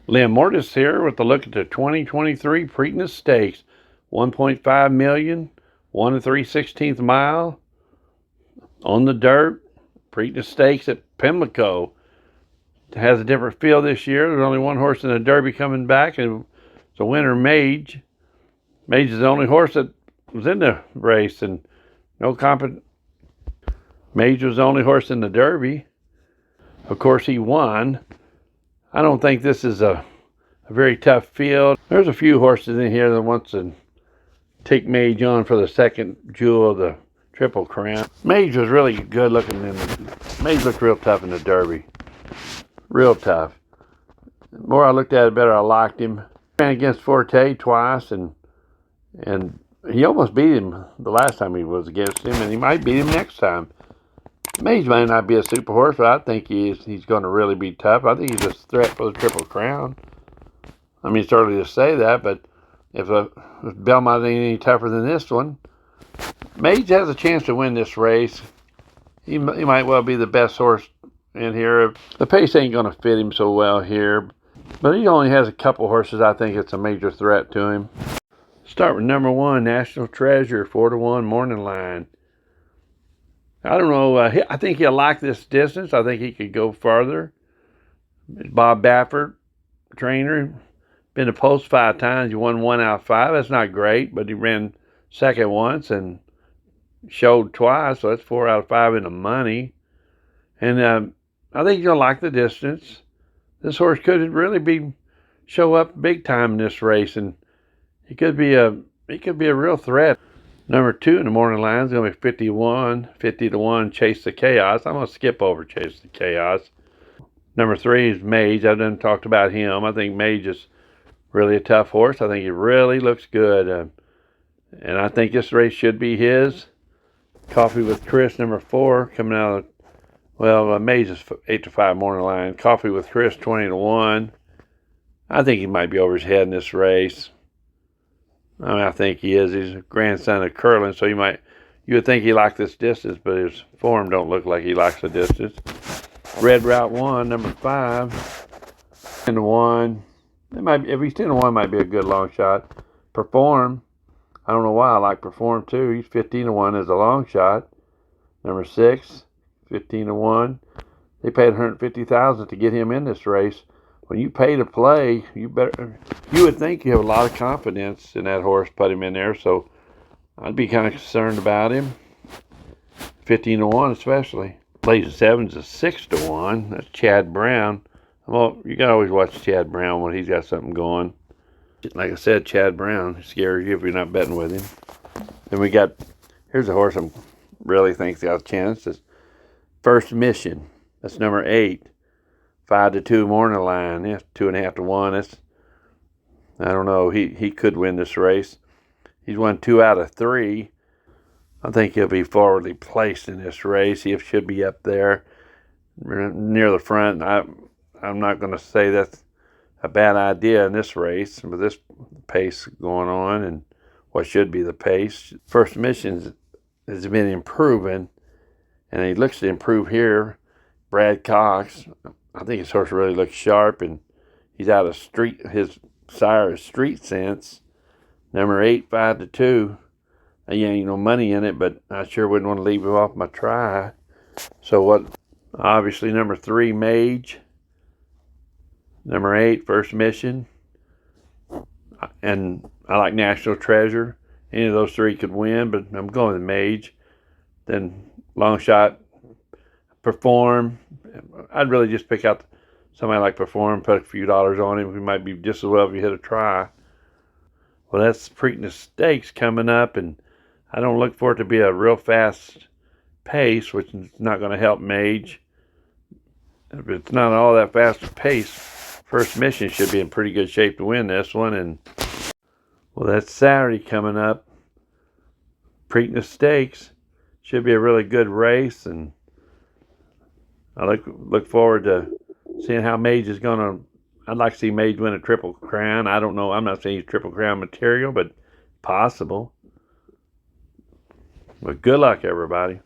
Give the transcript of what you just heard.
Lynn Mortis here with a look at the 2023 Preakness Stakes. 1.5 million, 1 3/16 mile on the dirt. Preakness Stakes at Pimlico. It has a different feel this year. There's only one horse in the Derby coming back, and it's a winner, Mage. Mage is the only horse that was in the race, and Mage was the only horse in the Derby. Of course, he won. I don't think this is a very tough field. There's a few horses in here that wants to take Mage on for the second jewel of the Triple Crown. Mage was really good looking. Mage looked real tough in the Derby. Real tough. The more I looked at it, the better I liked him. Ran against Forte twice, and he almost beat him the last time he was against him, and he might beat him next time. Mage may not be a super horse, but I think he's going to really be tough. I think he's a threat for the Triple Crown. I mean, it's early to say that, but if Belmont ain't any tougher than this one, Mage has a chance to win this race. He might well be the best horse in here. The pace ain't going to fit him so well here, but he only has a couple horses I think it's a major threat to him. Start with number 1, National Treasure, 4-1 morning line. I don't know. I think he'll like this distance. I think he could go farther. Bob Baffert, trainer, been to post 5 times. He won 1 out of 5. That's not great, but he ran second once and showed twice, so that's 4 out of 5 in the money. And I think you'll like the distance. This horse could really show up big time in this race, and he could be a real threat. Number 2 in the morning line is going to be 50-1, Chase the Chaos. I'm going to skip over Chase the Chaos. Number 3 is Mage. I done talked about him. I think Mage is really a tough horse. I think he really looks good. And I think this race should be his. Coffee with Chris, number 4, coming out of, Mage is 8-5 morning line. Coffee with Chris, 20-1. I think he might be over his head in this race. I mean, I think he is. He's a grandson of Curlin, so you would think he liked this distance, but his form don't look like he likes the distance. Red Route 1, number 5, 10-1. If he's 10-1, might be a good long shot. Perform. I don't know why I like Perform too. He's 15-1 as a long shot. Number 6, 15-1. They paid $150,000 to get him in this race. When you pay to play, you would think you have a lot of confidence in that horse, put him in there. So I'd be kind of concerned about him. 15-1 especially. Blaze of Sevens is 6-1. That's Chad Brown. Well, you got to always watch Chad Brown when he's got something going. Like I said, Chad Brown scares you if you're not betting with him. Then here's a horse I really think's got a chance. It's First Mission. That's number 8. 5-2 morning line. Yeah, 2.5-1. I don't know. He could win this race. He's won 2 out of 3. I think he'll be forwardly placed in this race. He should be up there near the front. I'm not going to say that's a bad idea in this race with this pace going on and what should be the pace. First Mission has been improving, and he looks to improve here. Brad Cox, I think his horse really looks sharp, and he's out of street. His sire is Street Sense. Number 8, 5-2. He ain't no money in it, but I sure wouldn't want to leave him off my try. So obviously number 3, Mage. Number 8, First Mission. And I like National Treasure. Any of those 3 could win, but I'm going with Mage. Then long shot, Perform. I'd really just pick out somebody like Perform, put a few dollars on him. We might be just as well if you hit a try. Well, that's Preakness Stakes coming up, and I don't look for it to be a real fast pace, which is not going to help Mage. If it's not all that fast a pace, First Mission should be in pretty good shape to win this one. And well, that's Saturday coming up. Preakness Stakes should be a really good race, and I look forward to seeing how Mage is going to. I'd like to see Mage win a Triple Crown. I don't know. I'm not saying he's Triple Crown material, but possible. But good luck, everybody.